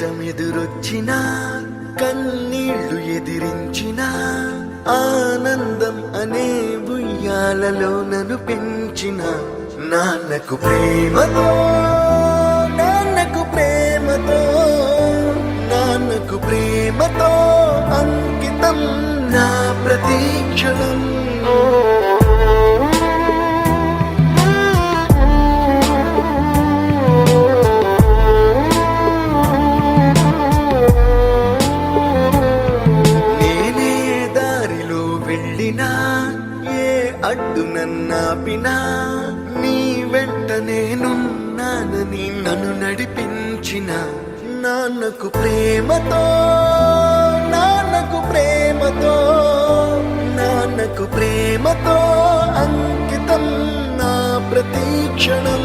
కష్టమెదురొచ్చినా కన్నీళ్లు ఎదిరించినా ఆనందం అనే ఉయ్యాలలో నన్ను పెంచిన నాన్నకు ప్రేమతో నాన్నకు ప్రేమతో నాన్నకు ప్రేమతో అంకితం నా ప్రతీక్షణం. నేనే దారిలో వెళ్ళినా ఏ అడ్డు నన్నాపినా నీ వెంట నేనున్నానని నన్ను నడిపించిన నాన్నకు ప్రేమతో నాన్నకు ప్రేమతో నాన్నకు ప్రేమతో అంకితం నా ప్రతీక్షణం.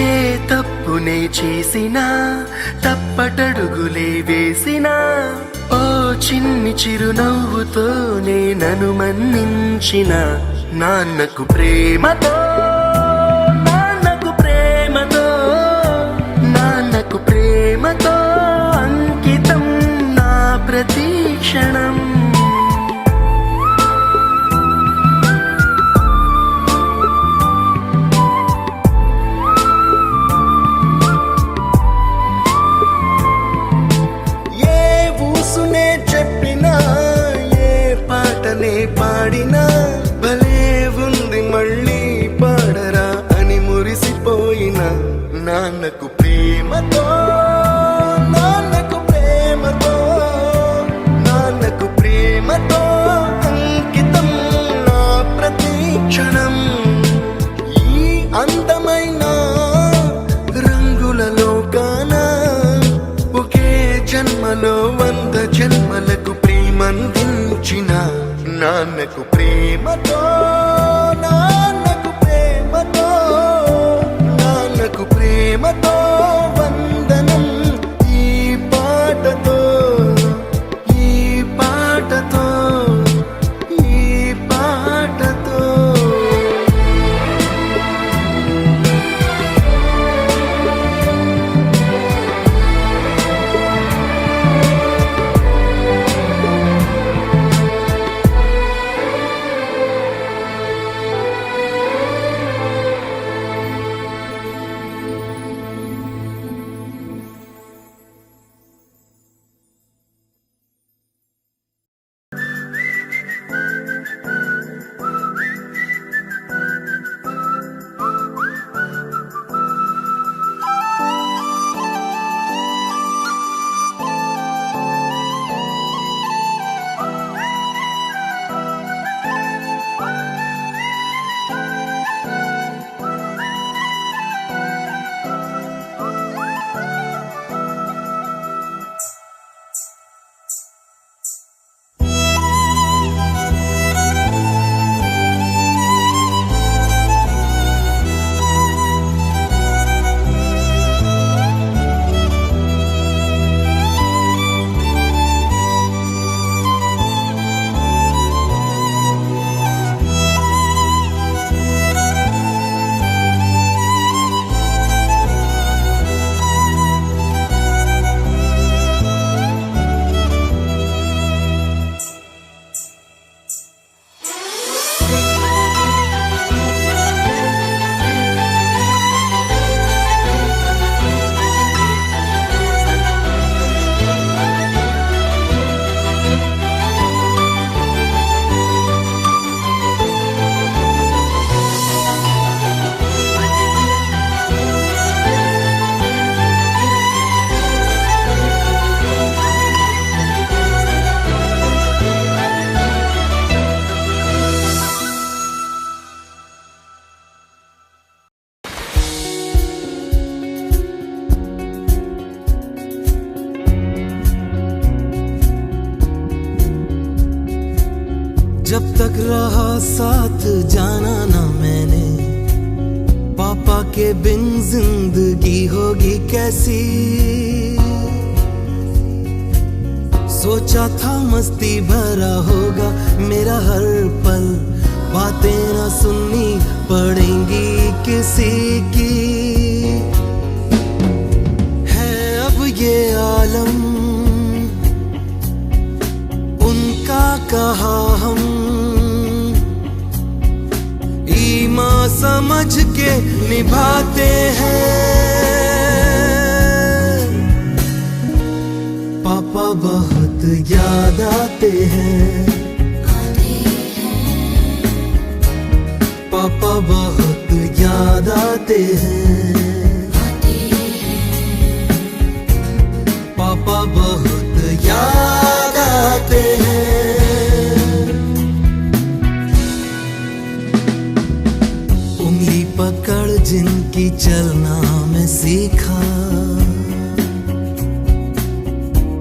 ఏ తప్పునే చేసినా తప్పటడుగులే వేసినా ఓ చిన్ని చిరునవ్వుతోనే నన్ను మన్నించిన నాన్నకు ప్రేమతో నాన్నకు ప్రేమతో నాన్నకు ప్రేమతో అంకితం నా ప్రతీక్షణం. పాడినా భలే ఉంది మళ్ళీ పాడరా అని మురిసిపోయిన నాన్నకు ప్రేమతో నాన్నకు ప్రేమతో నాన్నకు ప్రేమతో అంకితం నా ప్రతీక్షణం. ఈ అందమైన రంగుల లోకాన ఒకే జన్మలో 100 జన్మలకు ప్రేమందించిన నాన్నకు ప్రేమతో నాన్నకు ప్రేమతో నాన్నకు ప్రేమతో వందనం. ఈ పాటతో ఈ పాటతో ఈ పాటతో जब तक रहा साथ जाना ना मैंने, पापा के बिन जिंदगी होगी कैसी। सोचा था मस्ती भरा होगा मेरा हर पल, बातें ना सुननी पड़ेंगी किसी की। है अब ये आलम, उनका कहा हम ईमान समझ के निभाते हैं। पापा बहुत याद आते हैं, पापा बहुत याद आते हैं, पापा बहुत याद आते हैं। उंगली पकड़ जिनकी चलना मैं सीखा,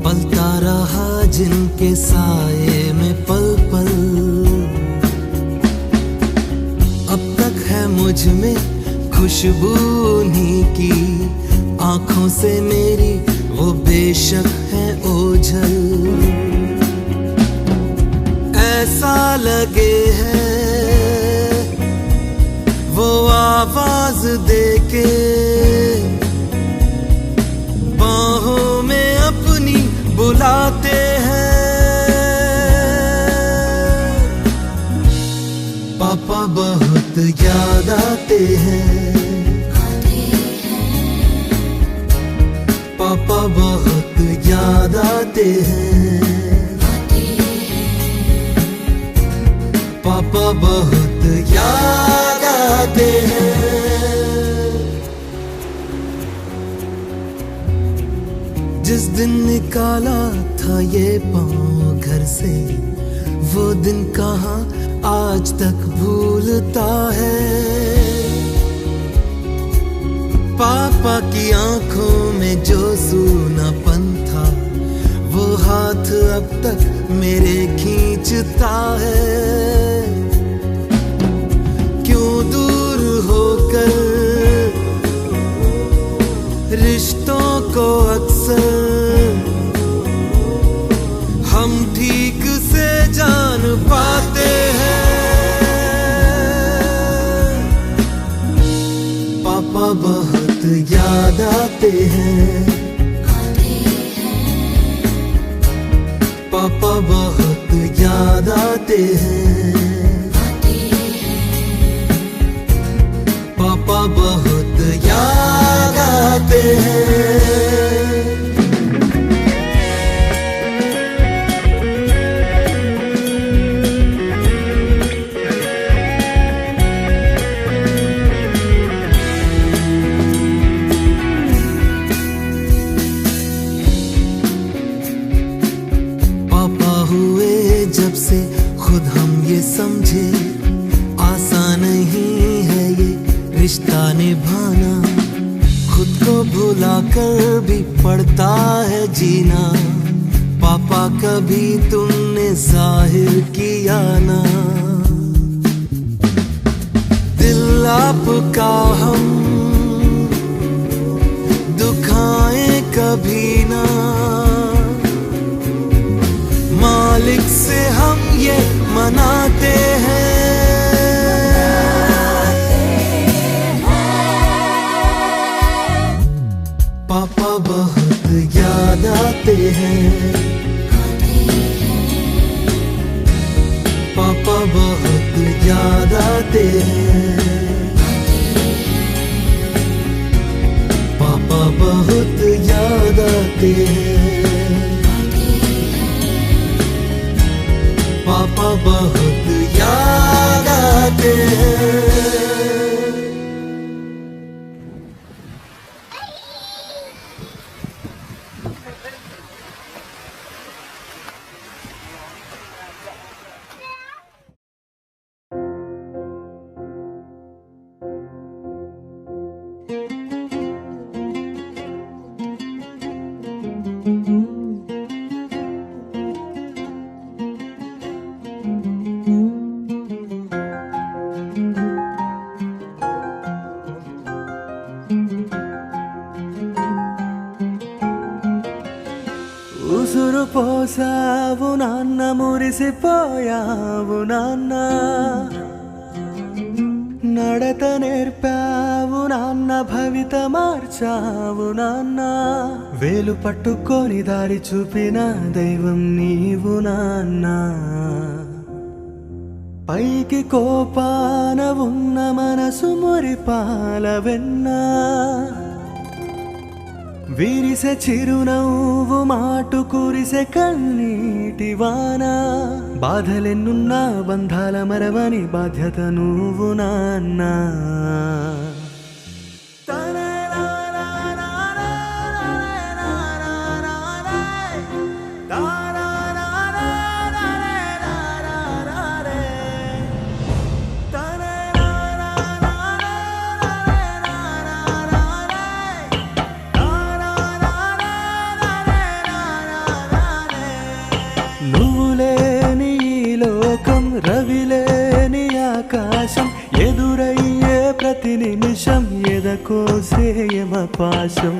पलता रहा जिनके साए में पल पल। अब तक है मुझ में खुशबू उन्हीं की, आंखों से मेरी वो बेशक है ओझल। ऐसा लगे है वो आवाज देके बाहों में अपनी बुलाते हैं। पापा बहुत याद आते हैं, पापा बहुत याद आते हैं, पापा बहुत याद आते हैं। जिस दिन निकाला था ये पाँव घर से, वो दिन कहाँ आज तक भूलता है। पापा की आंखों में जो सूनापन था, वो हाथ अब तक मेरे खींचता है। क्यों दूर होकर रिश्तों को अक्सर हम ठीक से जान पाते हैं। पापा बहुत याद आते हैं, पापा बहुत याद आते हैं, पापा बहुत याद आते हैं। जब से खुद हम ये समझे, आसान नहीं है ये रिश्ता निभाना। खुद को भुला कर भी पड़ता है जीना, पापा कभी तुमने जाहिर किया ना। दिल आपका हम दुखाएं कभी ना, मालिक से हम ये मनाते हैं। पापा बहुत याद आते हैं, पापा बहुत याद आते हैं, पापा बहुत याद आते हैं, पापा बहुत याद आते हैं। పోసావు నాన్న, మురిసిపోయావు నాన్న. నడత నేర్పావు నాన్న, భవిత మార్చావు నాన్న. వేలు పట్టుకొని దారి చూపిన దైవం నీవు నాన్న. పైకి కోపాన ఉన్న మనసు మురిపాల వెన్న. విరిసె చిరునవ్వు మాటు కురిసె కన్నీటి వాన. బాధలెన్నున్నా బంధాల మరవని బాధ్యత నువ్వు నాన్న. నువ్వులేని లోకం, రవిలేని ఆకాశం. ఎదురయ్యే ప్రతి నిమిషం ఎదకోసేమ పాశం.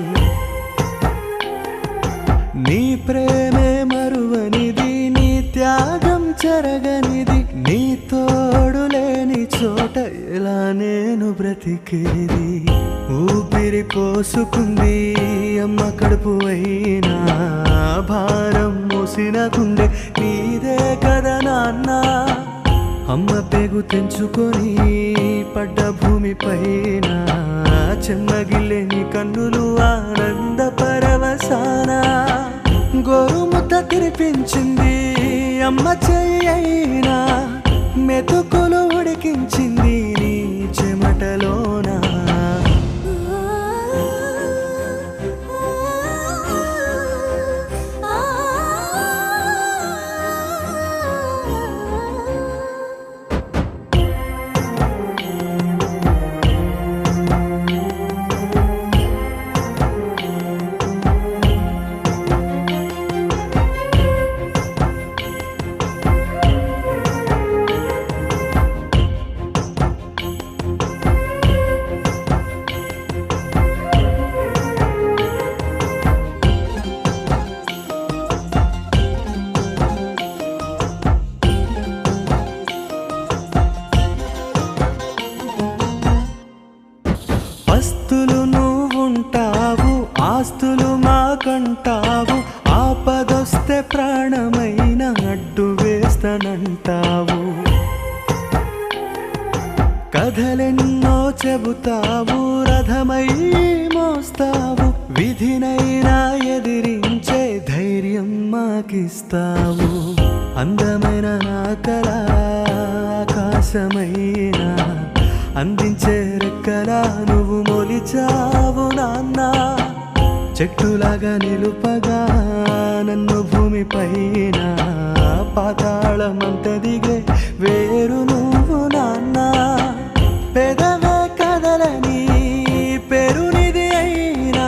నీ ప్రేమే మరువనిది, నీ త్యాగం చెరగనిది. నీ తోడు లేని చోట ఎలా నేను బ్రతికేది. ఊపిరి పోసుకుంది అమ్మ కడుపు అయినా, భారం మోసిన గుండె నీదే కదా నాన్న. అమ్మ పేగు తెంచుకొని పడ్డ భూమి పైన, చెమ్మగిల్లే నీ కన్నులు ఆనంద పరవసాన. గోరుముద్ద తినిపించింది అమ్మ చెయ్యైనా, మెతుకులు ఉడికించింది నీ చెమటలోనా. పస్తులు నువ్వుంటావు, ఆస్తులు మాకంటావు. ఆపదొస్తే ప్రాణమైన అడ్డు వేస్తానంటావు. కథలెన్నో చెబుతావు, రథమై మోస్తావు. విధినైనా ఎదిరించే ధైర్యం మాకిస్తావు. అందమైన నా కళ ఆకాశమైనా అందించే రెక్కలా నువ్వు మొలిచావు నాన్న. చెట్టులాగా నిలుపగా నన్ను భూమి పైన, పాతాళమంత దిగే వేరు నువ్వు నాన్న. పెదవే కదలని పెరునిది అయినా,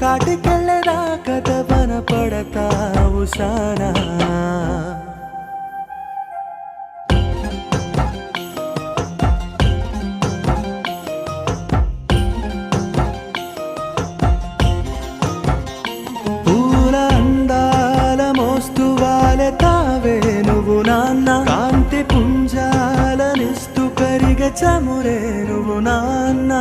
కాటికెళ్ళేదాకా తపన పడతావు సానా. తావే నువ్వు నాన్న, కాంతి పుంజాలనిస్తూ కరిగ చమురే నువ్వు నాన్న.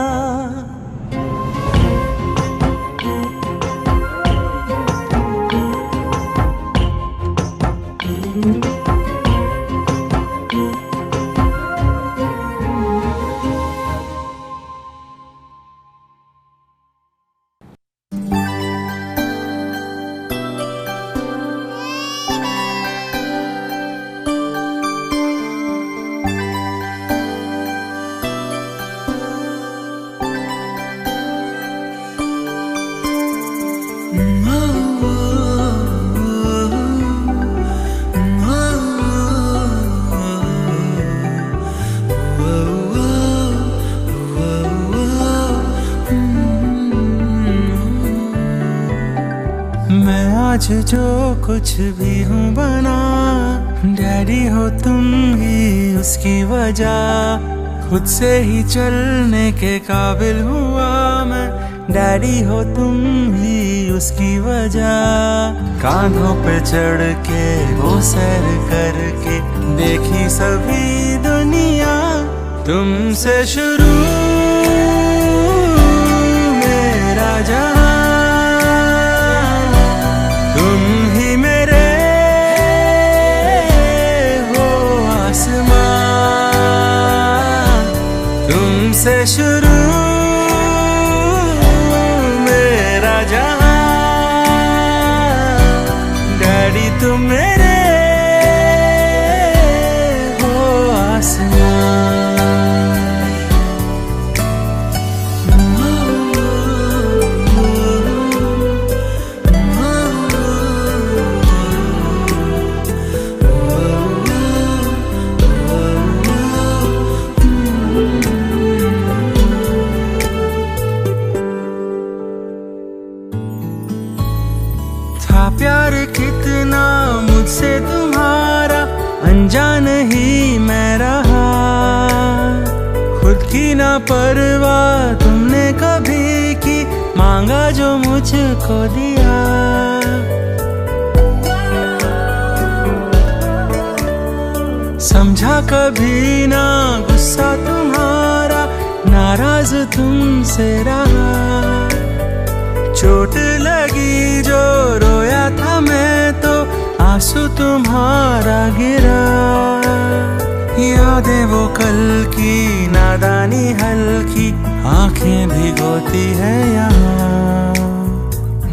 आज जो कुछ भी हूँ बना, डैडी हो तुम ही उसकी वजह। खुद से ही चलने के काबिल हुआ मैं, डैडी हो तुम ही उसकी वजह। कांधों पे चढ़ के वो सैर करके देखी सभी दुनिया, तुमसे शुरू मेरा जहां, तुम ही मेरे हो आसमां, तुमसे शुरू मेरा जहां, डैडी तुम मेरे हो आसमां। था प्यार कितना मुझसे तुम्हारा, अनजान ही मैं रहा। खुद की ना परवाह तुमने कभी की, मांगा जो मुझको दिया। समझा कभी ना गुस्सा तुम्हारा, नाराज तुमसे रहा। चोट लगी जो रोया था मैं तो, आंसू तुम्हारा गिरा। यादें वो कल की नादानी हल्की, आंखें भिगोती है यहाँ।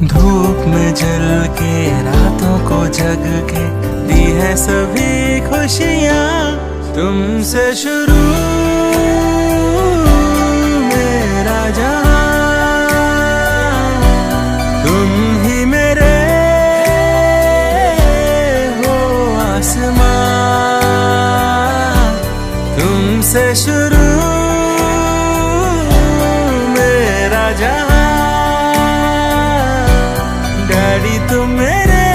धूप में जल के रातों को जग के दी है सभी खुशियाँ, तुमसे शुरू मेरा जहां, तुम ही मेरे हो आसमां, तुमसे शुरू मेरा जहां, डैडी तुम मेरे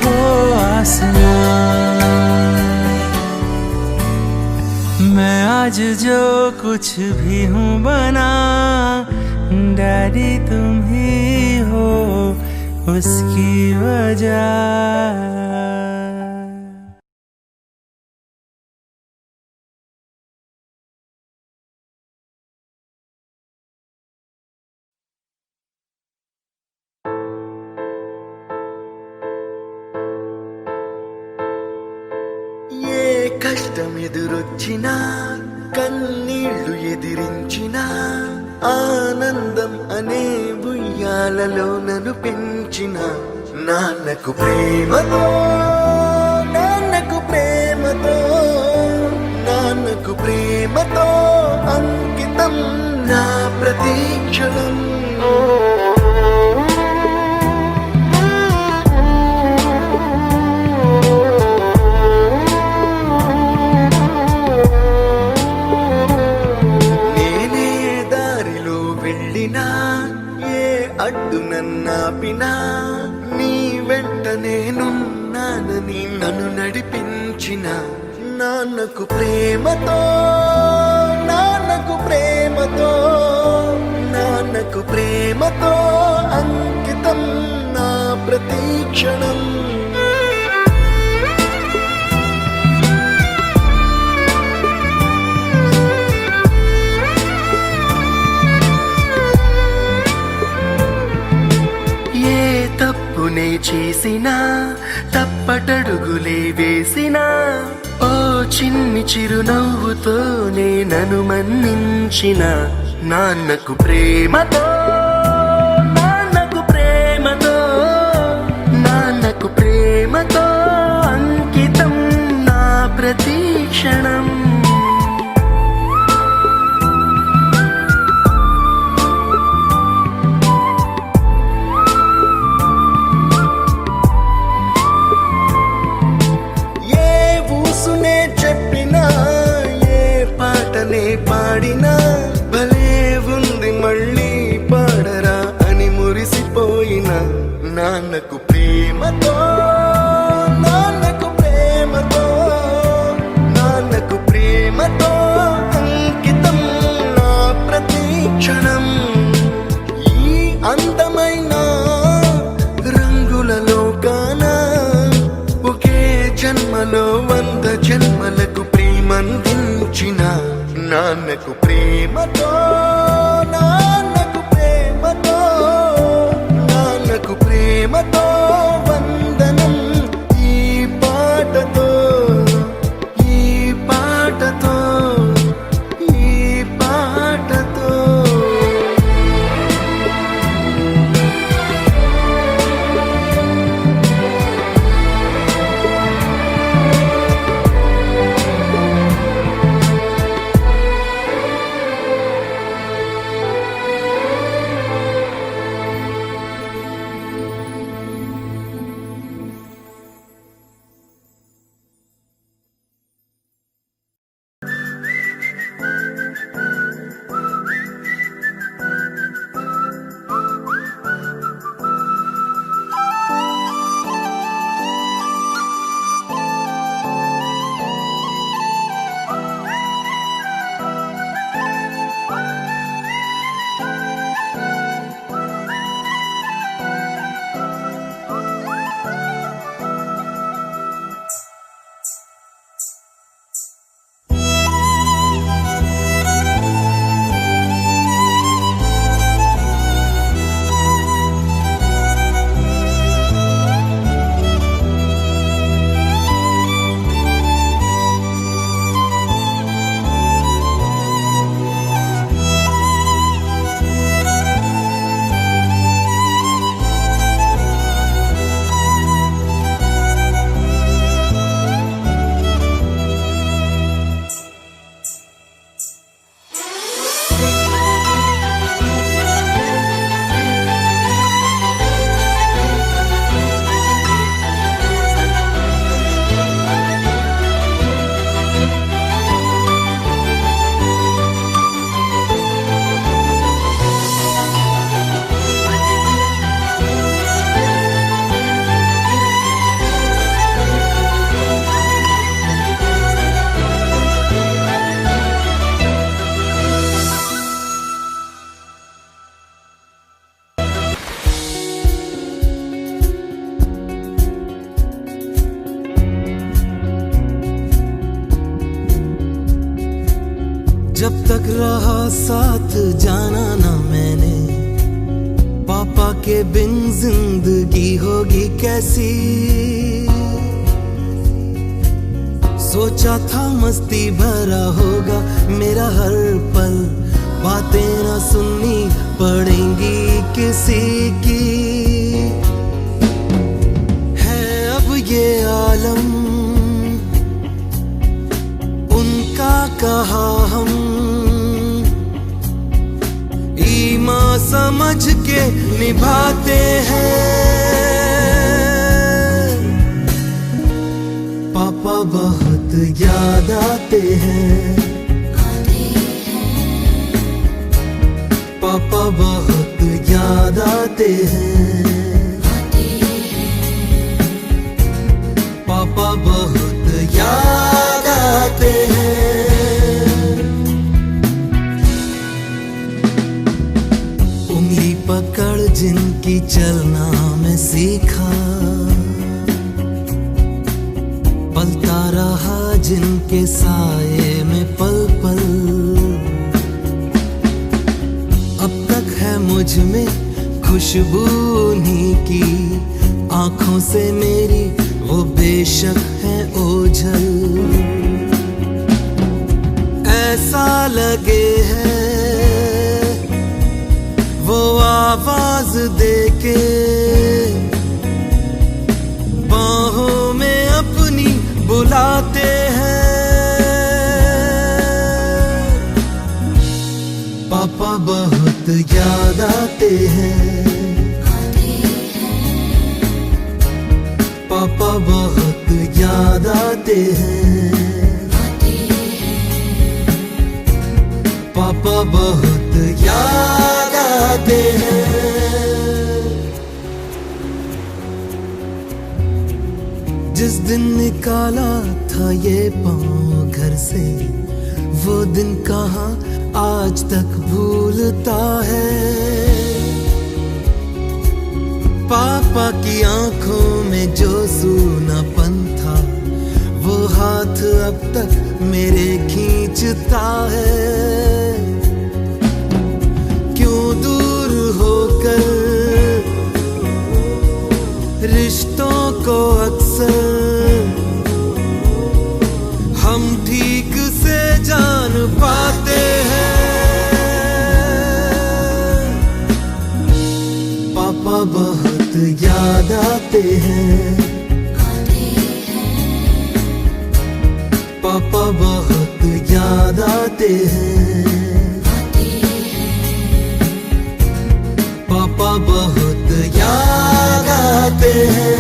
हो आसमां। मैं आज जो कुछ भी हूँ बना, डैडी तुम ही हो उसकी वजह। ఏ కష్టం ఎదురొచ్చినా, కన్నీళ్లు ఎదిరించినా, ఆనందం అనే ఉయ్యాలలో నన్ను పెంచిన నాన్నకు ప్రేమతో, నాన్నకు ప్రేమతో, నాన్నకు ప్రేమతో అంకితం నా ప్రతి క్షణం. అడ్డు నన్నాపినా నీ వెంట నేనున్నానని నన్ను నడిపించిన నాన్నకు ప్రేమతో, నాన్నకు ప్రేమతో, నాన్నకు ప్రేమతో అంకితం నా ప్రతి క్షణం. తప్పునే చేసినా, తప్పటడుగులే వేసినా, ఓ చిన్ని చిరునవ్వుతోనే నన్ను మన్నించిన నాన్నకు ప్రేమతో, నాన్నకు ప్రేమతో, నాన్నకు ప్రేమతో అంకితం నా ప్రతి క్షణం. పాడినా భలే ఉంది మళ్ళీ పాడరా అని మురిసిపోయిన నాన్నకు ప్రేమతో, నాన్నకు ప్రేమతో, నాన్నకు ప్రేమ. ప్రేమతో అంకితం నా ప్రతి క్షణం ఈ అందమైన రంగుల లోకాన ఒకే జన్మలో 100 జన్మలకు ప్రేమందించిన నాన్నకు ప్రేమతో నాన్నకు ప్రేమతో నాన్నకు ప్రేమతో వందనం ఈ పాటతో ఈ పాటతో ఈ పాటతో जब तक रहा साथ जाना ना मैंने, पापा के बिन जिंदगी होगी कैसी। सोचा था मस्ती भरा होगा मेरा हर पल, बातें ना सुननी पड़ेंगी किसी की। है अब ये आलम उनका कहा हम ईमान समझ के निभाते हैं। पापा बहुत याद आते हैं, पापा बहुत याद आते हैं, पापा बहुत याद आते हैं। उंगली पकड़ जिनकी चलना मैं सीखा, पलता रहा जिनके साए में पल पल। अब तक है मुझ में खुशबू उन्हीं की, आंखों से मेरी वो बेशक है ओझल। ऐसा लगे है वो आवाज देके बाहों में अपनी बुलाते हैं। पापा बहुत याद आते हैं, पापा बहुत याद आते हैं, पापा बहुत याद आते हैं। जिस दिन निकाला था ये पाँव घर से, वो दिन कहाँ आज तक भूलता है। पापा की आंखों में जो सूनापन था, वो हाथ अब तक मेरे खींचता है। क्यों दूर होकर रिश्तों को अक्सर हम ठीक से जान पाते हैं। पापा बहुत याद आते हैं, पापा बहुत याद आते हैं, पापा बहुत याद आते हैं।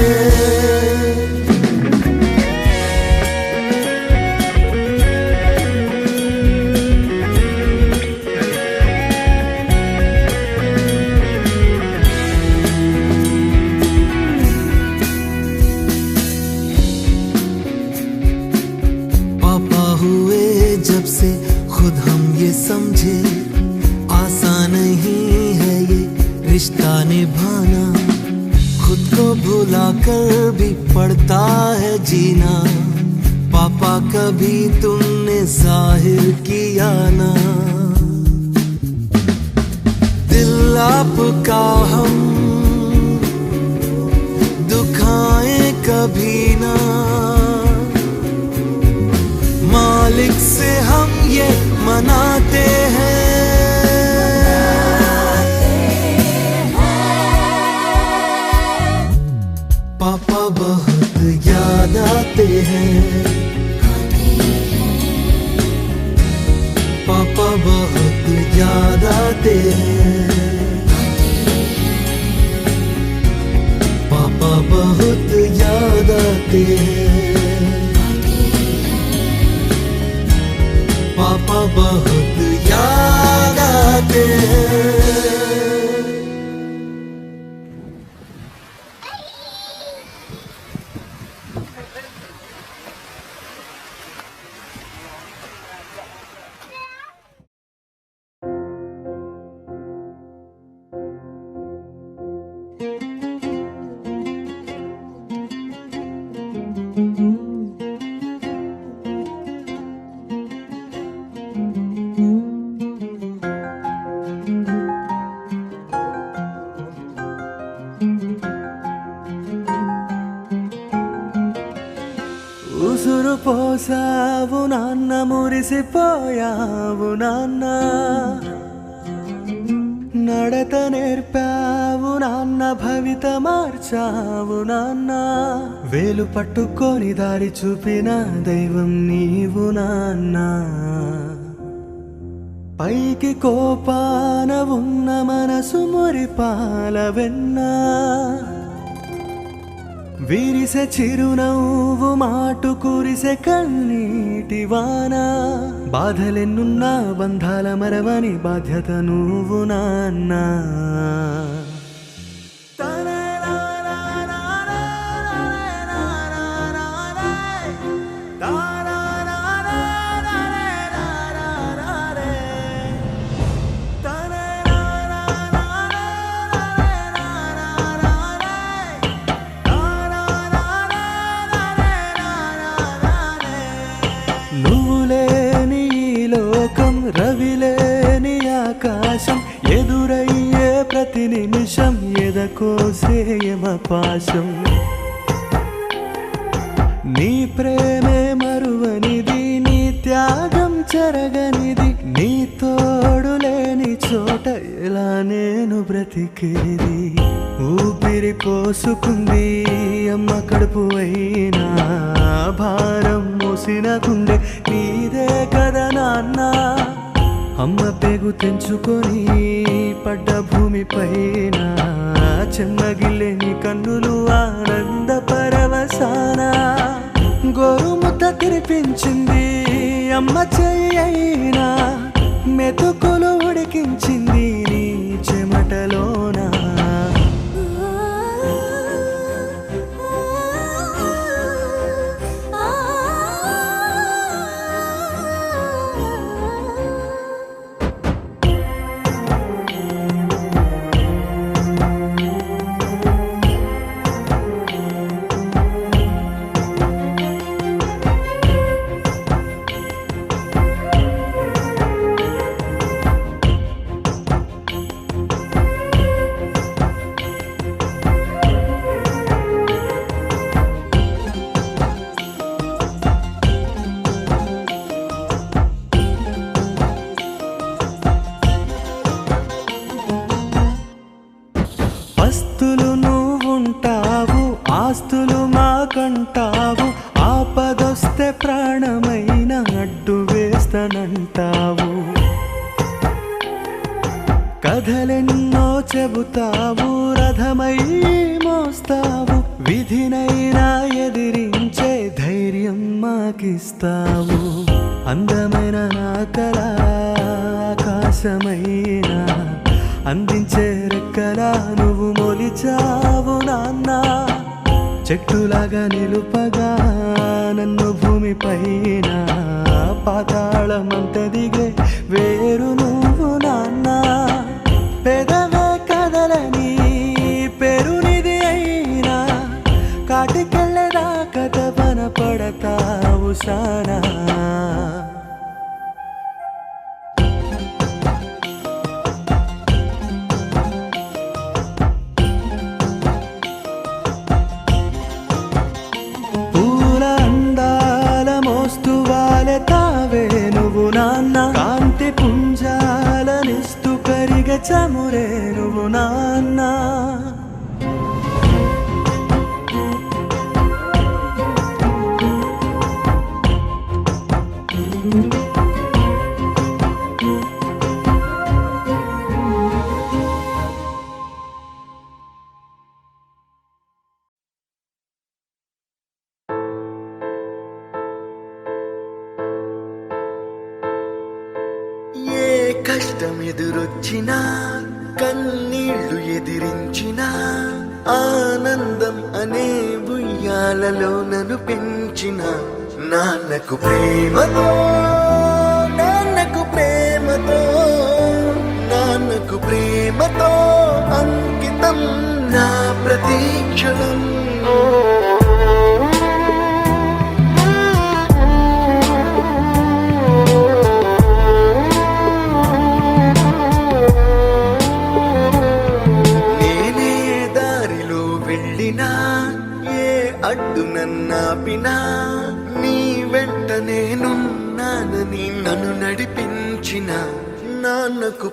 पापा हुए जब से खुद हम ये समझे, आसान नहीं है ये रिश्ता निभाना। खुद को भुला कर भी पड़ता है जीना। पापा कभी तुमने जाहिर किया ना, दिल आपका हम दुखाएं कभी ना। मालिक से हम ये मनाते हैं, पापा बहुत याद आते हैं, पापा बहुत याद आते हैं, पापा बहुत याद आते हैं, पापा बहुत याद आते हैं। ఉసురు పోసావు నాన్న, మురిసిపోయావు నాన్న, నడత నేర్పావు నాన్న, భవిత మార్చావు నాన్న, వేలు పట్టుకొని దారి చూపిన దైవం నీవు నాన్న. పైకి కోపాన ఉన్న మనసు మురిపాల వెన్నా, విరిసె చిరునవ్వు మాటు కురిసె కన్నీటి వాన. బాధలెన్నున్నా బంధాల మరవని బాధ్యత నువ్వు నాన్న. రవిలేని ఆకాశం ఎదురయ్యే ప్రతి నిమిషం ఎదకోసేయమ పాశం. నీ ప్రేమే మరువనిది, నీ త్యాగం చెరగనిది, నీ తోడు లేని చోట ఎలా నేను బ్రతికేది. ఊపిరి పోసుకుంది అమ్మ కడుపు అయినా, భారం మోసిన గుండె నీదే కదా నాన్న. అమ్మ పేగు తెంచుకొని పడ్డ భూమి పైన, చెమ్మగిల్లేని కన్నులు ఆనంద పరవశాన. గోరుముద్ద తినిపించింది అమ్మ చెయ్యైనా, మెతుకులు ఉడికించింది నీ చెమటలోనా. చేస్తానంటావు. కథలెన్నో చెబుతావు, రథమై మోస్తావు, విధినైనా ఎదిరించే ధైర్యం మాకిస్తావు. అందమైన నా కళ ఆకాశమైనా అందించే రెక్కలా నువ్వు మొలిచావు నాన్న. చెట్టులాగా నిలుపగా నన్ను భూమిపైన పాతాళమంత దిగే వేరు నువ్వు నాన్న. పెదవే కదలని పెరునిది అయినా కాటికెళ్ళేదాకా తపన పడతావు సానా. తావే నువ్వు నాన్న, కాంతి పుంజాలనిస్తూ కరిగ చమురే నువ్వు నాన్న. కష్టం ఎదురొచ్చినా కన్నీళ్లు ఎదిరించినా ఆనందం అనే ఉయ్యాలలో నన్ను పెంచిన నాన్నకు ప్రేమతో, నాన్నకు ప్రేమతో, నాన్నకు ప్రేమతో అంకితం నా ప్రతీక్షణం. అడ్డు నన్నాపినా నీ వెంట నేనున్నానని నన్ను నడిపించిన నాన్నకు